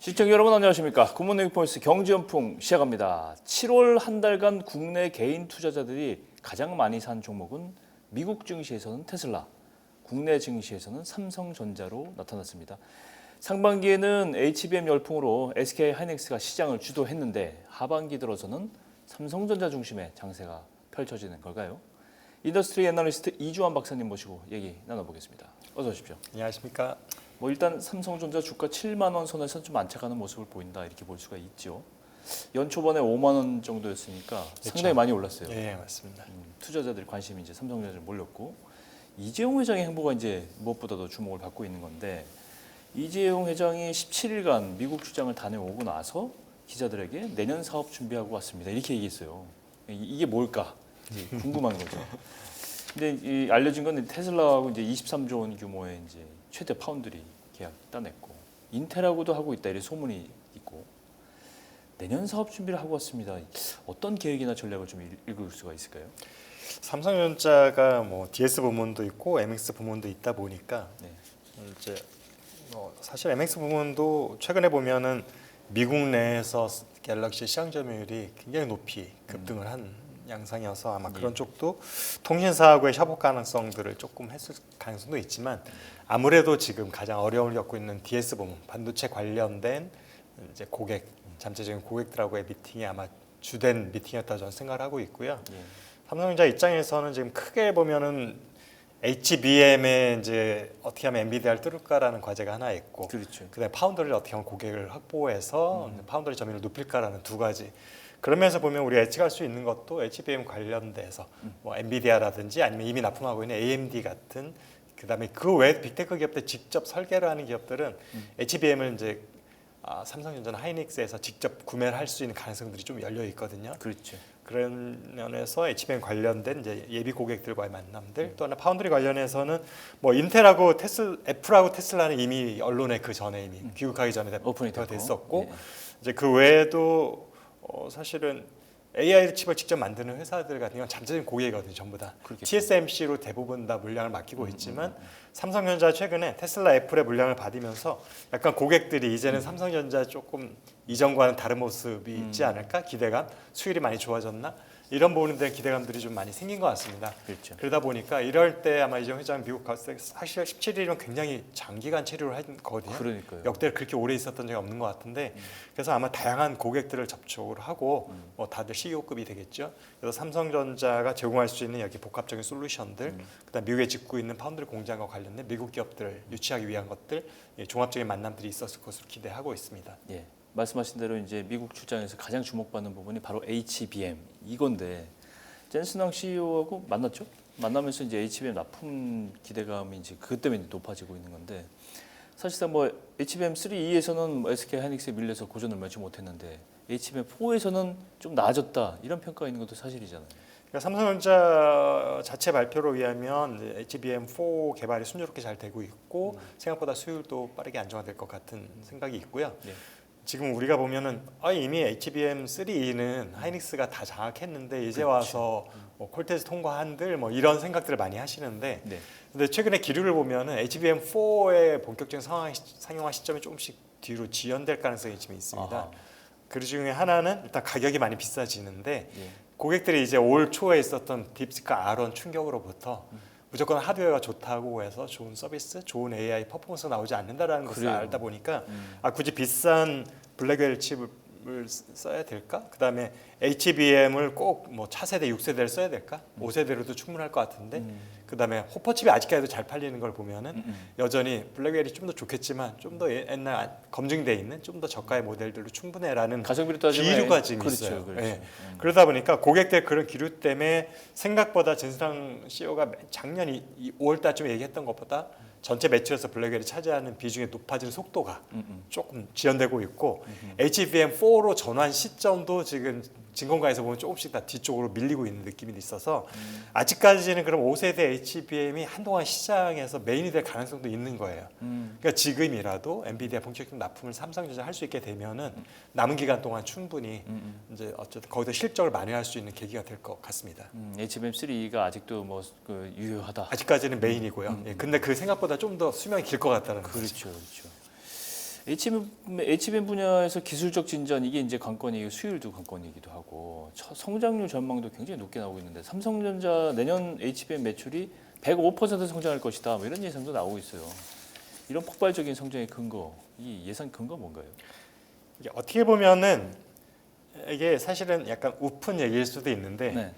시청자 여러분 안녕하십니까. 굿모닝 포인트 경제연풍 시작합니다. 7월 한 달간 국내 개인 투자자들이 가장 많이 산 종목은 미국 증시에서는 테슬라, 국내 증시에서는 삼성전자로 나타났습니다. 상반기에는 HBM 열풍으로 SK 하이닉스가 시장을 주도했는데 하반기 들어서는 삼성전자 중심의 장세가 펼쳐지는 걸까요? 인더스트리 애널리스트 이주환 박사님 모시고 얘기 나눠보겠습니다. 어서 오십시오. 안녕하십니까. 일단 삼성전자 주가 7만 원 선에서 좀 안착하는 모습을 보인다 이렇게 볼 수가 있죠. 연초반에 5만 원 정도였으니까 그렇죠. 상당히 많이 올랐어요. 예, 맞습니다. 투자자들의 관심이 이제 삼성전자에 몰렸고 이재용 회장의 행보가 이제 무엇보다도 주목을 받고 있는 건데 이재용 회장이 17일간 미국 출장을 다녀오고 나서 기자들에게 내년 사업 준비하고 왔습니다. 이렇게 얘기했어요. 이게 뭘까? 이제 궁금한 거죠. 근데 이 알려진 건 테슬라하고 이제 23조 원 규모의 이제 최대 파운드리 계약 따냈고 인텔하고도 하고 있다 이런 소문이 있고 내년 사업 준비를 하고 왔습니다. 어떤 계획이나 전략을 좀 읽을 수가 있을까요? 삼성전자가 뭐 DS 부문도 있고 MX 부문도 있다 보니까 네. 이제 사실 MX 부문도 최근에 보면은 미국 내에서 갤럭시 시장 점유율이 굉장히 높이 급등을 한 양상이어서 아마 그런 쪽도 통신사하고의 협업 가능성들을 조금 했을 가능성도 있지만 아무래도 지금 가장 어려움을 겪고 있는 DS 부문 반도체 관련된 이제 고객 잠재적인 고객들하고의 미팅이 아마 주된 미팅이었다 저는 생각을 하고 있고요. 예. 삼성전자 입장에서는 지금 크게 보면은 HBM에 이제 어떻게 하면 엔비디아를 뚫을까라는 과제가 하나 있고, 그렇죠. 그다음에 파운드리를 어떻게 하면 고객을 확보해서 파운드리 점유율을 높일까라는 두 가지. 그러면서 보면 우리가 예측할 수 있는 것도 HBM 관련돼서 뭐 엔비디아라든지 아니면 이미 납품하고 있는 AMD 같은 그다음에 그 외 빅테크 기업들 직접 설계를 하는 기업들은 HBM을 이제 삼성전자나 하이닉스에서 직접 구매를 할 수 있는 가능성들이 좀 열려 있거든요. 그렇죠. 그런 면에서 HBM 관련된 이제 예비 고객들과의 만남들 또 하나 파운드리 관련해서는 뭐 인텔하고 애플하고 테슬라는 이미 언론에 그 전에 이미 귀국하기 전에 오픈이 됐었고 예. 이제 그 외에도 사실은 AI 칩을 직접 만드는 회사들 같은 경우는 잠재적인 고객이거든요. 전부 다 그렇겠죠. TSMC로 대부분 다 물량을 맡기고 있지만 삼성전자 최근에 테슬라 애플의 물량을 받으면서 약간 고객들이 이제는 삼성전자 조금 이전과는 다른 모습이 있지 않을까 기대감 수율이 많이 좋아졌나 이런 부분에 대한 기대감들이 좀 많이 생긴 것 같습니다. 그렇죠. 그러다 보니까 이럴 때 아마 이재용 회장 미국 갔을 때 사실 17일이면 굉장히 장기간 체류를 한 거거든요. 그러니까요. 역대 그렇게 오래 있었던 적이 없는 것 같은데 그래서 아마 다양한 고객들을 접촉을 하고 뭐 다들 CEO급이 되겠죠. 그래서 삼성전자가 제공할 수 있는 여기 복합적인 솔루션들, 그다음 미국에 짓고 있는 파운드리 공장과 관련된 미국 기업들을 유치하기 위한 것들, 종합적인 만남들이 있었을 것으로 기대하고 있습니다. 예. 말씀하신 대로 이제 미국 출장에서 가장 주목받는 부분이 바로 HBM 이건데 젠슨왕 CEO하고 만났죠? 만나면서 이제 HBM 납품 기대감이 이제 그것 때문에 높아지고 있는 건데 사실상 뭐 HBM3E에서는 SK 하이닉스에 밀려서 고전을 맺지 못했는데 HBM4에서는 좀 나아졌다 이런 평가가 있는 것도 사실이잖아요. 그러니까 삼성전자 자체 발표로 의하면 HBM4 개발이 순조롭게 잘 되고 있고 생각보다 수율도 빠르게 안정화될 것 같은 생각이 있고요. 예. 지금 우리가 보면은 이미 HBM3E는 하이닉스가 다 장악했는데 이제 그렇죠. 와서 뭐 콜테스 통과한들 뭐 이런 생각들을 많이 하시는데 네. 근데 최근에 기류를 보면은 HBM4의 본격적인 상용화 시점이 조금씩 뒤로 지연될 가능성이 지금 있습니다. 아하. 그 중에 하나는 일단 가격이 많이 비싸지는데 예. 고객들이 이제 올 초에 있었던 딥시크 R1 충격으로부터 무조건 하드웨어가 좋다고 해서 좋은 서비스, 좋은 AI 퍼포먼스가 나오지 않는다라는 것을 그래요. 알다 보니까 굳이 비싼 블랙웰 칩을 써야 될까? 그다음에 HBM을 꼭 뭐 차세대 6세대를 써야 될까? 5세대로도 충분할 것 같은데 그다음에 호퍼칩이 아직까지도 잘 팔리는 걸 보면은 여전히 블랙웰이 좀 더 좋겠지만 좀 더 옛날 검증돼 있는 좀 더 저가의 모델들로 충분해라는 가성비로 따지면 기류가 지금 그렇죠, 있어요. 그렇죠. 예. 그러다 보니까 고객들 그런 기류 때문에 생각보다 젠스랑 CEO가 작년 5월 달쯤에 얘기했던 것보다 전체 매출에서 블랙웰이 차지하는 비중이 높아지는 속도가 조금 지연되고 있고 HBM4로 전환 시점도 지금 증권가에서 보면 조금씩 다 뒤쪽으로 밀리고 있는 느낌이 있어서 아직까지는 그럼 5세대 HBM이 한동안 시장에서 메인이 될 가능성도 있는 거예요. 그러니까 지금이라도 엔비디아 본격적인 납품을 삼성전자 할 수 있게 되면은 남은 기간 동안 충분히 이제 어쨌든 거기서 실적을 만회할 수 있는 계기가 될 것 같습니다. HBM3가 아직도 뭐 그 유효하다. 아직까지는 메인이고요. 예, 근데 그 생각보다 좀 더 수명이 길 것 같다는 거죠. 그렇죠, 그렇죠. HBM 분야에서 기술적 진전 이게 이제 관건이고 수율도 관건이기도 하고 성장률 전망도 굉장히 높게 나오고 있는데 삼성전자 내년 HBM 매출이 105% 성장할 것이다. 뭐 이런 예상도 나오고 있어요. 이런 폭발적인 성장의 근거, 이 예상 근거 뭔가요? 이게 어떻게 보면은 이게 사실은 약간 우픈 얘기일 수도 있는데 네.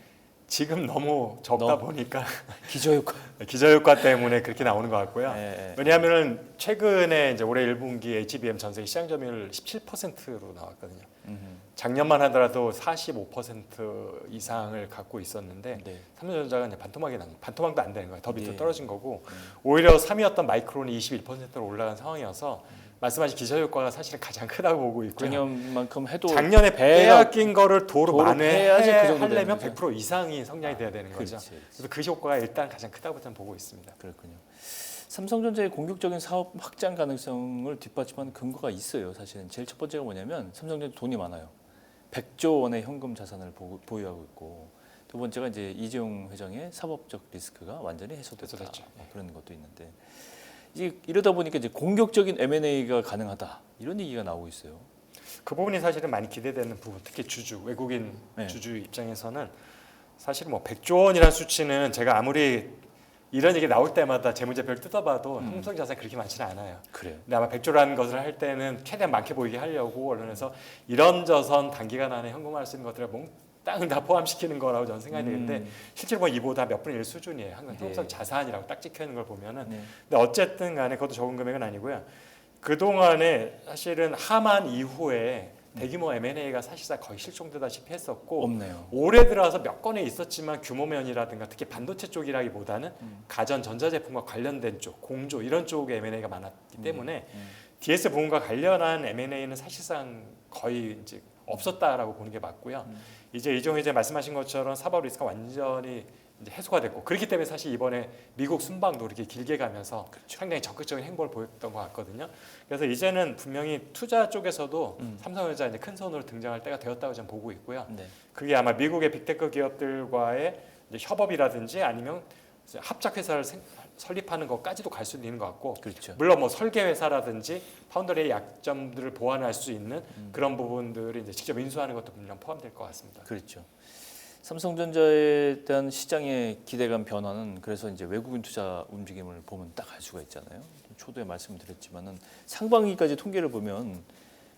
지금 너무 적다 보니까 기저효과. 기저효과 때문에 그렇게 나오는 것 같고요. 네. 왜냐하면은 최근에 이제 올해 1분기 HBM 전 세계 시장 점유율 17%로 나왔거든요. 작년만 하더라도 45% 이상을 갖고 있었는데 네. 삼성전자가 이제 반토막도 안 되는 거예요. 더 밑으로 네. 떨어진 거고 오히려 3위였던 마이크론이 21%로 올라간 상황이어서 말씀하신 기저효과가 사실은 가장 크다고 보고 있고요. 작년만큼 해도 작년에 빼앗긴 거를 도로 해야지 그 정도 만회하려면 되는 100% 이상이 성장이 돼야 되는 거죠. 그렇지. 그래서 그 효과가 일단 가장 크다고 저는 보고 있습니다. 그렇군요. 삼성전자의 공격적인 사업 확장 가능성을 뒷받침하는 근거가 있어요. 사실은 제일 첫 번째가 뭐냐면 삼성전자 돈이 많아요. 100조 원의 현금 자산을 보유하고 있고 두 번째가 이제 이재용 회장의 사법적 리스크가 완전히 해소됐다. 해소됐죠. 그런 것도 있는데 이제 이러다 보니까 이제 공격적인 M&A가 가능하다 이런 얘기가 나오고 있어요. 그 부분이 사실은 많이 기대되는 부분, 특히 외국인 네. 주주 입장에서는 사실 뭐 100조 원이라는 수치는 제가 아무리 이런 얘기 나올 때마다 재무제표를 뜯어봐도 형성 자산이 그렇게 많지는 않아요. 그래요. 근데 아마 100조라는 것을 할 때는 최대한 많게 보이게 하려고 언론에서 이런저런 단기간 안에 현금화할 수 있는 것들을 몽땅 다 포함시키는 거라고 저는 생각이 되는데 실제로 뭐 이보다 몇 분의 1 수준이에요. 항상 형성 자산이라고 딱 찍혀 있는 걸 보면은. 네. 근데 어쨌든 간에 그것도 적은 금액은 아니고요. 그동안에 사실은 하만 이후에 대규모 M&A가 사실상 거의 실종되다시피 했었고 없네요. 올해 들어와서 몇 건에 있었지만 규모면이라든가 특히 반도체 쪽이라기보다는 가전 전자제품과 관련된 쪽, 공조 이런 쪽의 M&A가 많았기 때문에 DS 부분과 관련한 M&A는 사실상 거의 이제 없었다라고 보는 게 맞고요. 이제 이종 회장 말씀하신 것처럼 사법 리스크가 완전히 이제 해소가 됐고 그렇기 때문에 사실 이번에 미국 순방도 이렇게 길게 가면서 상당히 적극적인 행보를 보였던 것 같거든요. 그래서 이제는 분명히 투자 쪽에서도 삼성전자 이제 큰 손으로 등장할 때가 되었다고 저는 보고 있고요. 네. 그게 아마 미국의 빅테크 기업들과의 이제 협업이라든지 아니면 이제 합작 회사를 설립하는 것까지도 갈 수도 있는 것 같고, 그렇죠. 물론 뭐 설계 회사라든지 파운더리의 약점들을 보완할 수 있는 그런 부분들을 이제 직접 인수하는 것도 분명 포함될 것 같습니다. 그렇죠. 삼성전자에 대한 시장의 기대감 변화는 그래서 이제 외국인 투자 움직임을 보면 딱 알 수가 있잖아요. 초도에 말씀드렸지만은 상반기까지 통계를 보면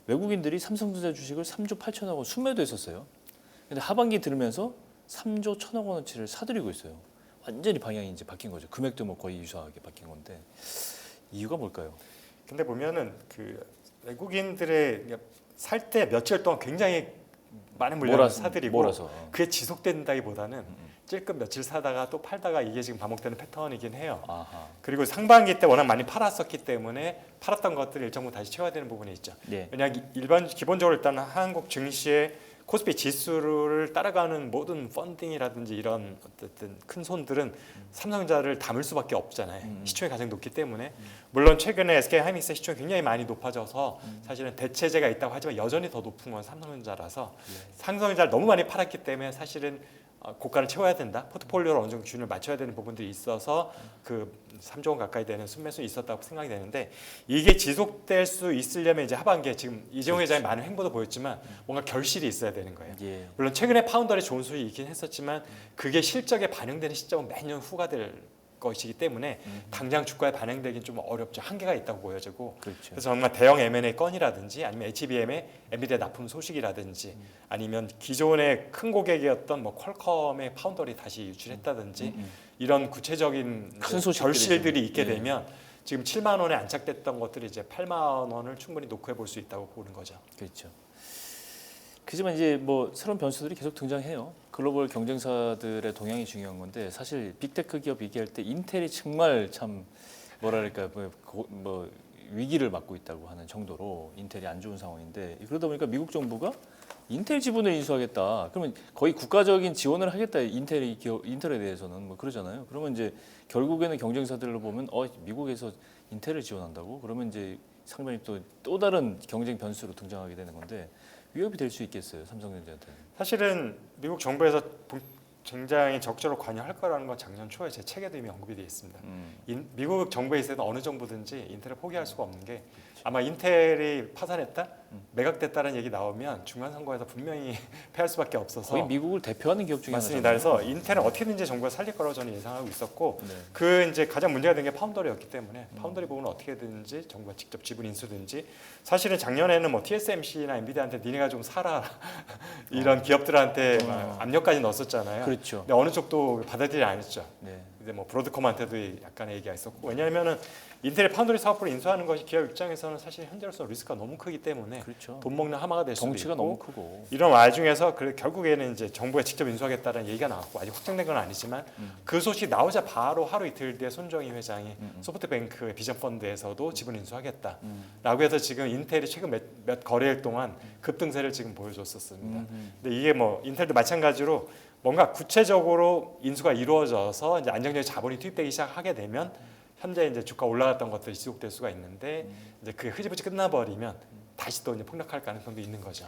외국인들이 삼성전자 주식을 3조 8천억 원 순매도했었어요. 근데 하반기 들으면서 3조 1천억 원어치를 사들이고 있어요. 완전히 방향이 이제 바뀐 거죠. 금액도 뭐 거의 유사하게 바뀐 건데 이유가 뭘까요? 근데 보면은 그 외국인들의 살 때 며칠 동안 굉장히 많은 물량을 사들이고 몰아서. 그게 지속된다기보다는 찔끔 며칠 사다가 또 팔다가 이게 지금 반복되는 패턴이긴 해요. 아하. 그리고 상반기 때 워낙 많이 팔았었기 때문에 팔았던 것들을 일정 부분 다시 채워야 되는 부분이 있죠. 네. 왜냐하면 기본적으로 일단 한국 증시의 코스피 지수를 따라가는 모든 펀딩이라든지 이런 어쨌든 큰 손들은 삼성전자를 담을 수밖에 없잖아요. 시총이 가장 높기 때문에. 물론 최근에 SK 하이닉스 시총이 굉장히 많이 높아져서 사실은 대체제가 있다고 하지만 여전히 더 높은 건 삼성전자라서 삼성전자를 너무 많이 팔았기 때문에 사실은 고가를 채워야 된다. 포트폴리오를 어느 정도 균을 맞춰야 되는 부분들이 있어서 그 3조 원 가까이 되는 순매수 있었다고 생각이 되는데 이게 지속될 수 있으려면 이제 하반기에 지금 이재용 회장이 많은 행보도 보였지만 뭔가 결실이 있어야 되는 거예요. 예. 물론 최근에 파운더리 좋은 수익이 있긴 했었지만 그게 실적에 반영되는 시점은 매년 후가 될 것이기 때문에 당장 주가에 반영되긴 좀 어렵죠. 한계가 있다고 보여지고 그렇죠. 그래서 정말 대형 M&A 건이라든지 아니면 HBM의 엔비디아 납품 소식이라든지 아니면 기존의 큰 고객이었던 뭐 퀄컴의 파운더리 다시 유출했다든지 이런 구체적인 큰 소식들이 결실들이 좀, 있게 예. 되면 지금 7만 원에 안착됐던 것들이 이제 8만 원을 충분히 녹화해 볼 수 있다고 보는 거죠. 그렇죠. 그지만 이제 뭐 새로운 변수들이 계속 등장해요. 글로벌 경쟁사들의 동향이 중요한 건데 사실 빅테크 기업 얘기할 때 인텔이 정말 참 뭐랄까 뭐 위기를 맞고 있다고 하는 정도로 인텔이 안 좋은 상황인데 그러다 보니까 미국 정부가 인텔 지분을 인수하겠다. 그러면 거의 국가적인 지원을 하겠다. 인텔에 대해서는 뭐 그러잖아요. 그러면 이제 결국에는 경쟁사들로 보면 미국에서 인텔을 지원한다고? 그러면 이제 상당히 또 다른 경쟁 변수로 등장하게 되는 건데 위협이 될 수 있겠어요. 삼성전자한테는. 사실은 미국 정부에서 굉장히 적극적으로 관여할 거라는 건 작년 초에 제 책에도 이미 언급이 되어 있습니다. 미국 정부에 있어서 어느 정부든지 인텔을 포기할 수가 없는 게 아마 인텔이 파산했다, 매각됐다는 얘기 나오면 중간 선거에서 분명히 패할 수밖에 없어서 거의 미국을 대표하는 기업 중에 맞습니다. 하나잖아요. 그래서 인텔은 어떻게든지 정부가 살릴 거라고 저는 예상하고 있었고 네. 그 이제 가장 문제가 된 게 파운더리였기 때문에 파운더리 부분은 어떻게든지 정부가 직접 지분 인수든지 사실은 작년에는 뭐 TSMC나 엔비디아한테 니네가 좀 사라 이런 기업들한테 막 압력까지 넣었었잖아요. 그렇죠. 근데 어느 쪽도 받아들이지 않았죠. 네. 이제 뭐 브로드컴한테도 약간의 얘기가 있었고 왜냐하면은 인텔의 파운드리 사업부를 인수하는 것이 기업 입장에서는 사실 현재로서 리스크가 너무 크기 때문에 그렇죠. 돈 먹는 하마가 될 수도 덩치가 있고 너무 크고. 이런 와중에서 결국에는 이제 정부가 직접 인수하겠다는 얘기가 나왔고 아직 확정된 건 아니지만 그 소식 나오자 바로 하루 이틀 뒤에 손정희 회장이 소프트뱅크의 비전 펀드에서도 지분 인수하겠다라고 해서 지금 인텔이 최근 몇 거래일 동안 급등세를 지금 보여줬었습니다. 근데 이게 뭐 인텔도 마찬가지로 뭔가 구체적으로 인수가 이루어져서 이제 안정적인 자본이 투입되기 시작하게 되면 현재 이제 주가 올라갔던 것들이 지속될 수가 있는데 이제 그 흐지부지 끝나버리면 다시 또 이제 폭락할 가능성도 있는 거죠.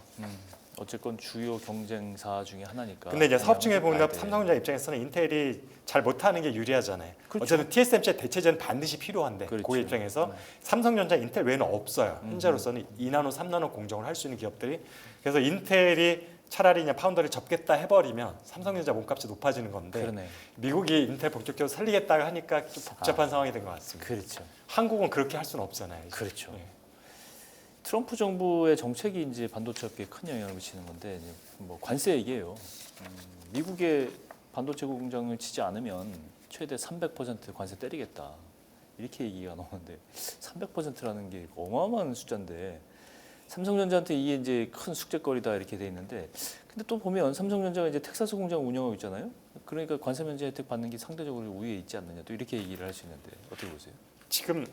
어쨌건 주요 경쟁사 중에 하나니까. 근데 이제 사업 중에 보면 봐야 돼. 삼성전자 입장에서는 인텔이 잘 못하는 게 유리하잖아요. 그렇죠. 어쨌든 TSMC의 대체제는 반드시 필요한데 그렇죠. 그 입장에서 삼성전자, 인텔 외에는 없어요. 현재로서는 2나노, 3나노 공정을 할 수 있는 기업들이. 그래서 인텔이 차라리 그냥 파운더를 접겠다 해버리면 삼성전자 몸값이 높아지는 건데 그러네. 미국이 인텔 본격적으로 살리겠다고 하니까 좀 복잡한 상황이 된 것 같습니다. 그렇죠. 한국은 그렇게 할 수는 없잖아요. 이제. 그렇죠. 네. 트럼프 정부의 정책이 이제 반도체 업계에 큰 영향을 미치는 건데 이제 뭐 관세 얘기예요. 미국의 반도체 공장을 치지 않으면 최대 300% 관세 때리겠다. 이렇게 얘기가 나오는데 300%라는 게 어마어마한 숫자인데 삼성전자한테 이게 이제 큰 숙제거리다 이렇게 돼 있는데 근데 또 보면 삼성전자가 이제 텍사스 공장 운영하고 있잖아요. 그러니까 관세 면제 혜택 받는 게 상대적으로 우위에 있지 않느냐 또 이렇게 얘기를 할 수 있는데 어떻게 보세요? 지금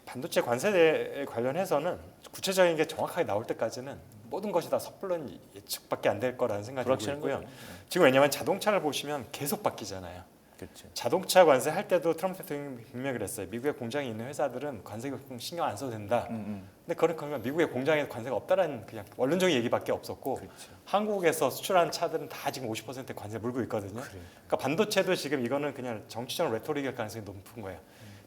반도체 관세에 관련해서는 구체적인 게 정확하게 나올 때까지는 모든 것이 다 섣불른 예측밖에 안 될 거라는 생각이 들고 불확실한 있고요. 거죠. 지금 왜냐하면 자동차를 보시면 계속 바뀌잖아요. 그렇죠. 자동차 관세 할 때도 트럼프 대통령이 분명히 그랬어요. 미국에 공장이 있는 회사들은 관세 신경 안 써도 된다. 근데 그러면 미국의 공장에 관세가 없다라는 그냥 원론적인 얘기밖에 없었고 그렇죠. 한국에서 수출하는 차들은 다 지금 50% 관세 물고 있거든요. 그래요. 그러니까 반도체도 지금 이거는 그냥 정치적 레토릭일 가능성이 높은 거예요.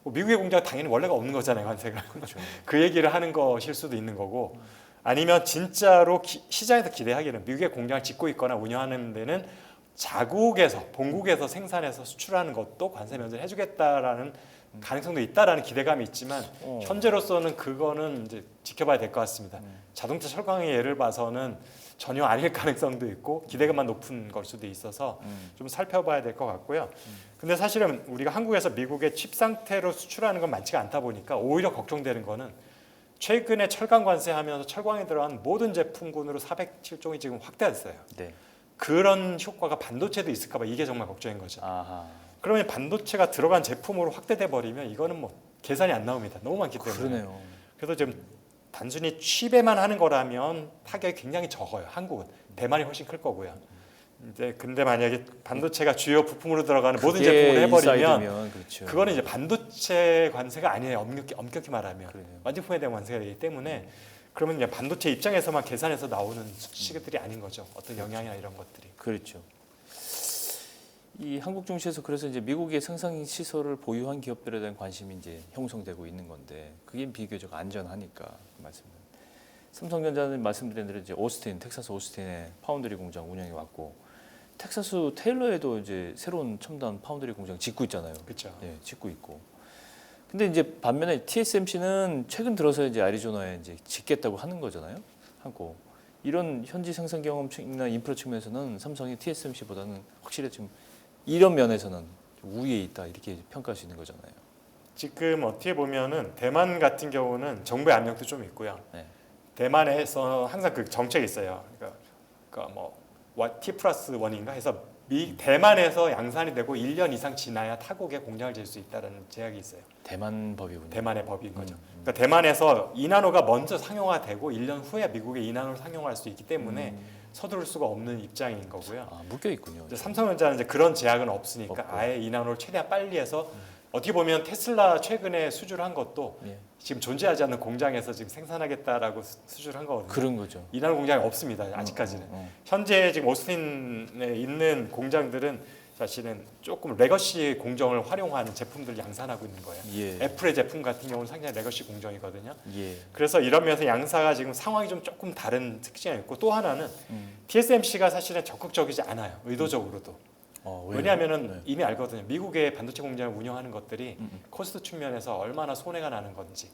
뭐 미국의 공장 당연히 원래가 없는 거잖아요, 관세가. 그렇죠. 그 얘기를 하는 것일 수도 있는 거고 아니면 진짜로 시장에서 기대하기에는 미국의 공장을 짓고 있거나 운영하는 데는 자국에서 본국에서 생산해서 수출하는 것도 관세 면제를 해주겠다라는 가능성도 있다라는 기대감이 있지만 현재로서는 그거는 이제 지켜봐야 될 것 같습니다. 자동차 철강의 예를 봐서는 전혀 아닐 가능성도 있고 기대감만 높은 걸 수도 있어서 좀 살펴봐야 될 것 같고요. 근데 사실은 우리가 한국에서 미국에 칩 상태로 수출하는 건 많지가 않다 보니까 오히려 걱정되는 거는 최근에 철강 관세하면서 철강에 들어간 모든 제품군으로 407종이 지금 확대됐어요. 네. 그런 효과가 반도체도 있을까 봐 이게 정말 걱정인 거죠. 아하. 그러면 반도체가 들어간 제품으로 확대돼 버리면 이거는 뭐 계산이 안 나옵니다. 너무 많기 때문에. 그러네요. 그래서 지금 단순히 칩에만 하는 거라면 타격이 굉장히 적어요. 한국은 대만이 훨씬 클 거고요. 이제 근데 만약에 반도체가 주요 부품으로 들어가는 모든 그게 제품을 해버리면 인사이드면 그렇죠. 그거는 이제 반도체 관세가 아니에요. 엄격히 말하면 그래요. 완제품에 대한 관세가 되기 때문에 그러면 이제 반도체 입장에서만 계산해서 나오는 시기들이 아닌 거죠. 어떤 영향이나 이런 것들이. 그렇죠. 이 한국 증시에서 그래서 이제 미국의 생산 시설을 보유한 기업들에 대한 관심이 이제 형성되고 있는 건데 그게 비교적 안전하니까 말씀드린. 삼성전자는 말씀드린 대로 이제 오스틴, 텍사스 오스틴에 파운드리 공장 운영해 왔고 텍사스 테일러에도 이제 새로운 첨단 파운드리 공장 짓고 있잖아요. 그렇죠. 예, 짓고 있고. 근데 이제 반면에 TSMC는 최근 들어서 이제 애리조나에 이제 짓겠다고 하는 거잖아요. 하고 이런 현지 생산 경험이나 인프라 측면에서는 삼성이 TSMC보다는 확실히 지금 이런 면에서는 우위에 있다 이렇게 평가할 수 있는 거잖아요. 지금 어떻게 보면은 대만 같은 경우는 정부의 압력도 좀 있고요. 네. 대만에서 항상 그 정책이 있어요. 그러니까 뭐 T+1인가 해서 대만에서 양산이 되고 1년 이상 지나야 타국에 공장을 지을 수 있다는 제약이 있어요. 대만 법이군요. 대만의 법인 거죠. 그러니까 대만에서 2나노가 먼저 상용화되고 1년 후에 미국에 2나노를 상용화할 수 있기 때문에 서두를 수가 없는 입장인 거고요. 아, 묶여 있군요. 이제 삼성전자는 이제 그런 제약은 없으니까 없고. 아예 2나노를 최대한 빨리 해서 어떻게 보면 테슬라 최근에 수주를 한 것도 예. 지금 존재하지 않는 공장에서 지금 생산하겠다라고 수주를 한 거거든요. 그런 거죠. 2나노 공장이 없습니다. 아직까지는. 현재 지금 오스틴에 있는 공장들은 사실은 조금 레거시 공정을 활용하는 제품들을 양산하고 있는 거예요. 예. 애플의 제품 같은 경우는 상당히 레거시 공정이거든요. 예. 그래서 이런 면에서 양사가 지금 상황이 좀 조금 다른 특징이 있고 또 하나는 TSMC가 사실은 적극적이지 않아요. 의도적으로도. 왜요? 왜냐하면은 네. 이미 알거든요. 미국의 반도체 공장을 운영하는 것들이 코스트 측면에서 얼마나 손해가 나는 건지.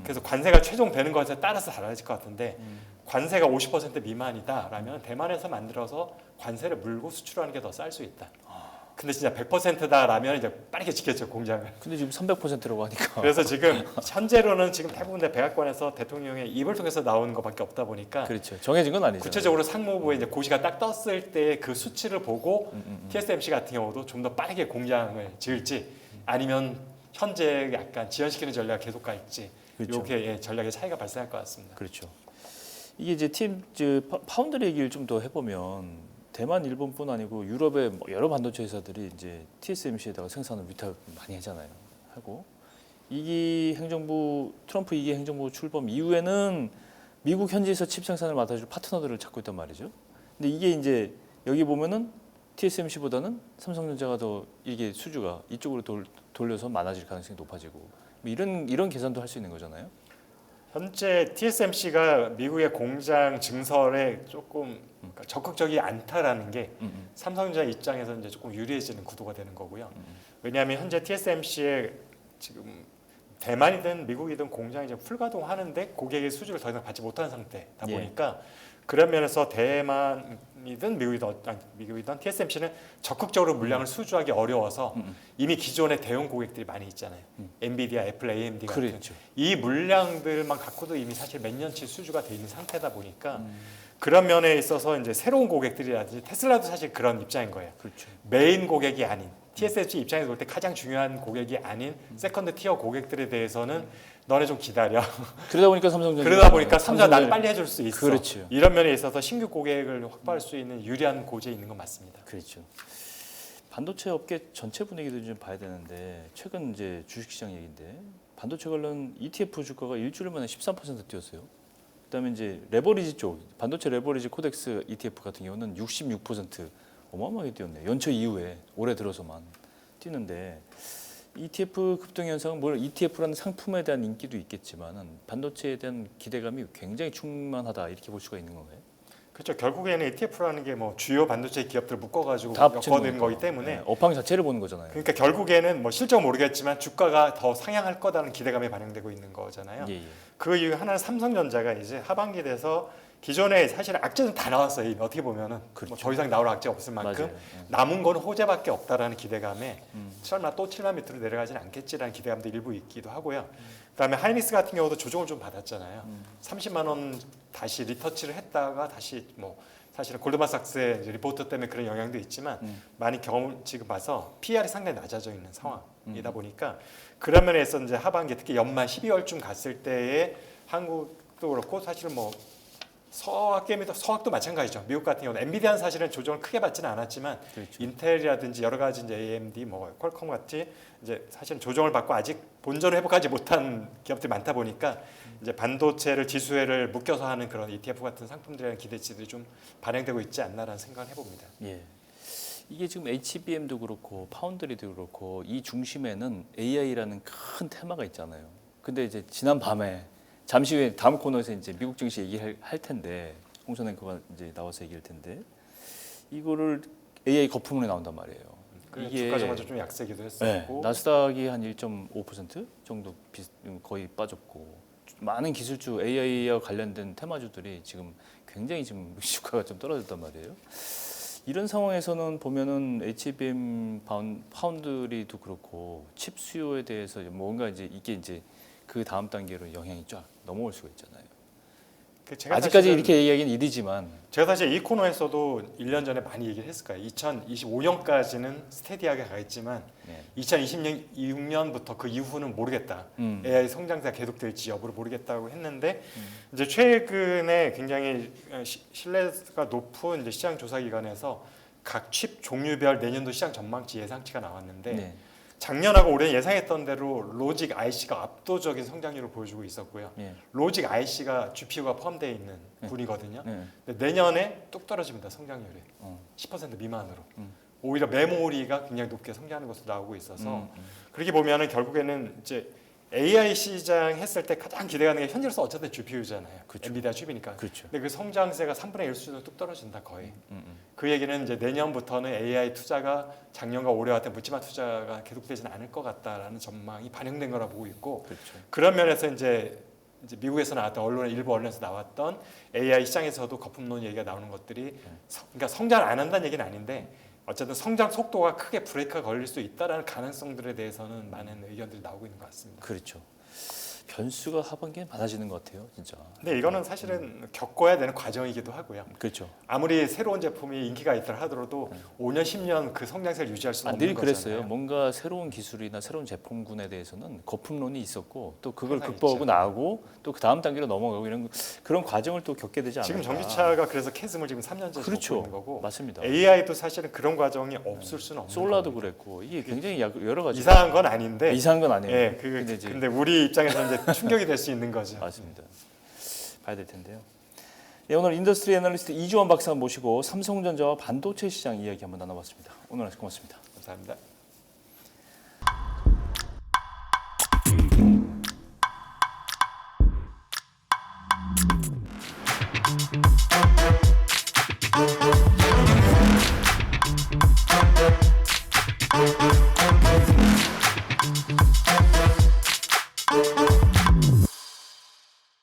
그래서 관세가 최종되는 것에 따라서 달라질 것 같은데 관세가 50% 미만이다라면 대만에서 만들어서 관세를 물고 수출하는 게 더 쌀 수 있다. 근데 진짜 100%다라면 이제 빠르게 짓겠죠 공장을. 근데 지금 300%라고 하니까. 그래서 지금 현재로는 지금 대부분의 백악관에서 대통령의 입을 통해서 나오는 것밖에 없다 보니까 그렇죠. 정해진 건 아니죠. 구체적으로 상무부에 이제 고시가 딱 떴을 때 그 수치를 보고 TSMC 같은 경우도 좀 더 빠르게 공장을 지을지 아니면 현재 약간 지연시키는 전략 계속 갈지 그렇죠. 이렇게 전략의 차이가 발생할 것 같습니다. 그렇죠. 이게 이제 파운드리 얘기를 좀 더 해보면 대만, 일본뿐 아니고 유럽의 뭐 여러 반도체 회사들이 이제 TSMC에다가 생산을 위탁 많이 하잖아요. 하고 이기 행정부 트럼프 2기 행정부 출범 이후에는 미국 현지에서 칩 생산을 맡아줄 파트너들을 찾고 있단 말이죠. 근데 이게 이제 여기 보면은 TSMC보다는 삼성전자가 더 이게 수주가 이쪽으로 돌려서 많아질 가능성이 높아지고 뭐 이런 계산도 할 수 있는 거잖아요. 현재 TSMC가 미국의 공장 증설에 조금 적극적이 않다라는 게 삼성전자 입장에서 이제 조금 유리해지는 구도가 되는 거고요. 왜냐하면 현재 TSMC의 지금 대만이든 미국이든 공장이 이제 풀가동하는데 고객의 수주를 더 이상 받지 못하는 상태다 보니까 그런 면에서 대만이든 미국이든 TSMC는 적극적으로 물량을 수주하기 어려워서 이미 기존의 대형 고객들이 많이 있잖아요. 엔비디아, 애플, AMD 같은 그렇죠. 이 물량들만 갖고도 이미 사실 몇 년치 수주가 돼 있는 상태다 보니까 그런 면에 있어서 이제 새로운 고객들이라든지 테슬라도 사실 그런 입장인 거예요. 그렇죠. 메인 고객이 아닌 TSMC 입장에서 볼 때 가장 중요한 고객이 아닌 세컨드 티어 고객들에 대해서는 너네 좀 기다려. 그러다 보니까 삼성전자 그러다 보니까 삼성전자 난 빨리 해줄 수 있어. 그렇죠. 이런 면에 있어서 신규 고객을 확보할 수 있는 유리한 고지에 있는 건 맞습니다. 그렇죠. 반도체 업계 전체 분위기도 좀 봐야 되는데 최근 이제 주식시장 얘기인데 반도체 관련 ETF 주가가 일주일 만에 13% 뛰었어요. 그다음에 이제 레버리지 쪽 반도체 레버리지 코덱스 ETF 같은 경우는 66% 어마어마하게 뛰었네요. 연초 이후에 올해 들어서만 뛰는데 ETF 급등 현상은 물론 ETF라는 상품에 대한 인기도 있겠지만은 반도체에 대한 기대감이 굉장히 충만하다 이렇게 볼 수가 있는 건가요? 그렇죠. 결국에는 ETF라는 게 뭐 주요 반도체 기업들 묶어가지고 다 합친 엮어내는 거니까. 거기 때문에 네, 업황 자체를 보는 거잖아요. 그러니까 결국에는 뭐 실적 모르겠지만 주가가 더 상향할 거다는 기대감이 반영되고 있는 거잖아요. 예, 예. 그 이유 하나는 삼성전자가 이제 하반기 돼서 기존에 사실 악재는 다 나왔어요. 이미 어떻게 보면은 그렇죠. 뭐더 이상 나올 악재가 없을 만큼 맞아요. 남은 건 호재밖에 없다라는 기대감에 설마 또 7만 밑으로 내려가지는 않겠지라는 기대감도 일부 있기도 하고요. 그다음에 하이닉스 같은 경우도 조정을 좀 받았잖아요. 30만 원 다시 리터치를 했다가 다시 뭐 사실은 골드만삭스의 이제 리포트 때문에 그런 영향도 있지만 많이 지금 봐서 PR이 상당히 낮아져 있는 상황이다 보니까 그런 면에서 이제 하반기 특히 연말 12월쯤 갔을 때에 한국도 그렇고 사실은 뭐 서학도 마찬가지죠. 미국 같은 경우는 엔비디아는 사실은 조정을 크게 받지는 않았지만 그렇죠. 인텔이라든지 여러 가지 이제 AMD, 뭐 퀄컴 같이 이제 사실은 조정을 받고 아직 본전을 회복하지 못한 기업들이 많다 보니까 이제 반도체를 지수회를 묶여서 하는 그런 ETF 같은 상품들이라는 기대치들이 좀 반영되고 있지 않나라는 생각을 해봅니다. 예. 이게 지금 HBM도 그렇고 파운드리도 그렇고 이 중심에는 AI라는 큰 테마가 있잖아요. 근데 이제 지난 밤에 잠시 후에 다음 코너에서 이제 미국 증시 얘기할 텐데 홍선 앵커가 이제 나와서 얘기할 텐데 이거를 AI 거품론에 나온단 말이에요. 이게 주가가 먼저 좀 약세기도 네, 했었고 나스닥이 한 1.5% 정도 거의 빠졌고 많은 기술주 AI와 관련된 테마주들이 지금 굉장히 지금 주가가 좀 떨어졌단 말이에요. 이런 상황에서는 보면은 HBM 파운드리도 그렇고 칩 수요에 대해서 뭔가 이게 이제 그 다음 단계로 영향이 쫙 넘어올 수가 있잖아요. 제가 아직까지 이렇게 얘기하기는 이르지만 제가 사실 이 코너에서도 1년 전에 많이 얘기를 했을 거예요. 2025년까지는 스테디하게 가겠지만 네. 2026년부터 그 이후는 모르겠다. AI 성장세가 계속될지 여부를 모르겠다고 했는데 이제 최근에 굉장히 신뢰가 높은 이제 시장 조사 기관에서 각 칩 종류별 내년도 시장 전망치 예상치가 나왔는데 네. 작년하고 올해 예상했던 대로 로직 IC가 압도적인 성장률을 보여주고 있었고요. 예. 로직 IC가 GPU가 포함되어 있는 네. 분이거든요. 네. 근데 내년에 뚝 떨어집니다. 성장률이 어. 10% 미만으로. 오히려 메모리가 굉장히 높게 성장하는 것으로 나오고 있어서 음. 그렇게 보면은 결국에는 이제 AI 시장 했을 때 가장 기대가는 게 현재로서 어쨌든 GPU잖아요. 그렇죠. 엔비디아 칩이니까. 그렇죠. 근데 그 성장세가 3분의 1 수준으로 뚝 떨어진다 거의. 음. 그 얘기는 이제 내년부터는 AI 투자가 작년과 올해와 같은 묻지마 투자가 계속되지는 않을 것 같다라는 전망이 반영된 거라 보고 있고 그렇죠. 그런 면에서 이제 미국에서 나왔던 언론의 일부 언론에서 나왔던 AI 시장에서도 거품론 얘기가 나오는 것들이 그러니까 성장을 안 한다는 얘기는 아닌데 어쨌든 성장 속도가 크게 브레이크가 걸릴 수 있다라는 가능성들에 대해서는 많은 의견들이 나오고 있는 것 같습니다. 그렇죠. 변수가 하반기에 많아지는 것 같아요, 진짜. 근데 이거는 사실은 겪어야 되는 과정이기도 하고요. 그렇죠. 아무리 새로운 제품이 인기가 있다 하더라도 5년, 10년 그 성장세를 유지할 수는 없는 늘 거잖아요. 그랬어요. 뭔가 새로운 기술이나 새로운 제품군에 대해서는 거품론이 있었고 또 그걸 항상 극복하고 있죠. 나가고 또 그 다음 단계로 넘어가고 이런 그런 과정을 또 겪게 되지 않을까. 지금 전기차가 그래서 캐즘을 지금 3년째 그렇죠. 겪고 있는 거고 맞습니다. AI도 사실은 그런 과정이 없을 수는 없는 솔라도 겁니다. 그랬고 이게 굉장히 여러 가지 이상한 건 아닌데 이상한 건 아니에요. 예, 근데 이제 근데 우리 입장에서 이제 충격이 될 수 있는 거죠. 맞습니다. 봐야 될 텐데요. 네, 오늘 인더스트리 애널리스트 이주원 박사 모시고 삼성전자와 반도체 시장 이야기 한번 나눠봤습니다. 오늘 고맙습니다. 감사합니다.